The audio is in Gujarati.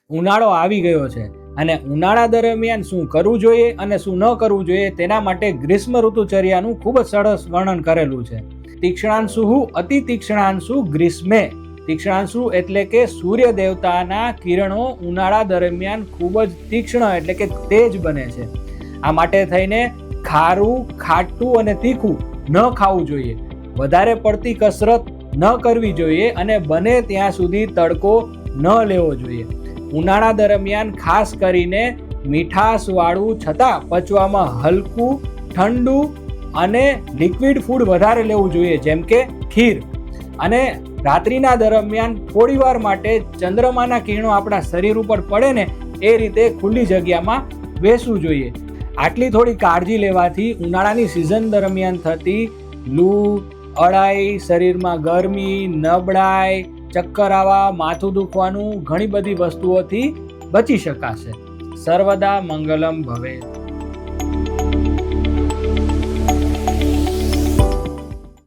ઉનાળો આવી ગયો છે અને ઉનાળા દરમિયાન શું કરવું જોઈએ અને શું ન કરવું જોઈએ તેના માટે ગ્રીષ્મ ઋતુચર્યાનું ખૂબ જ સરસ વર્ણન કરેલું છે. તીક્ષ્ણાંશુ અતિ તીક્ષ્ણાંશુ ગ્રીષ્મે. તીક્ષ્ણાંશુ એટલે કે સૂર્ય દેવતાના કિરણો ઉનાળા દરમિયાન ખૂબ જ તીક્ષ્ણ એટલે કે તેજ બને છે. આ માટે થઈને ખારું, ખાટું અને તીખું ન ખાવું જોઈએ. વધારે પડતી કસરત ન કરવી જોઈએ અને બને ત્યાં સુધી તડકો ન લેવો જોઈએ. ઉનાળા દરમિયાન ખાસ કરીને મીઠાશવાળું છતાં પચવામાં હલકું, ઠંડુ અને લિક્વિડ ફૂડ વધારે લેવું જોઈએ, જેમ કે ખીર. અને રાત્રિના દરમિયાન થોડીવાર માટે ચંદ્રમાના કિરણો આપણા શરીર ઉપર પડે ને એ રીતે ખુલ્લી જગ્યામાં બેસવું જોઈએ. આટલી થોડી કાળજી લેવાથી ઉનાળાની સિઝન દરમિયાન થતી લૂ, અળાઈ, શરીરમાં ગરમી, નબળાઈ, ચક્કર આવવા, માથું દુખવાનું ઘણી બધી વસ્તુઓથી બચી શકાશે. સર્વદા મંગલમ ભવે.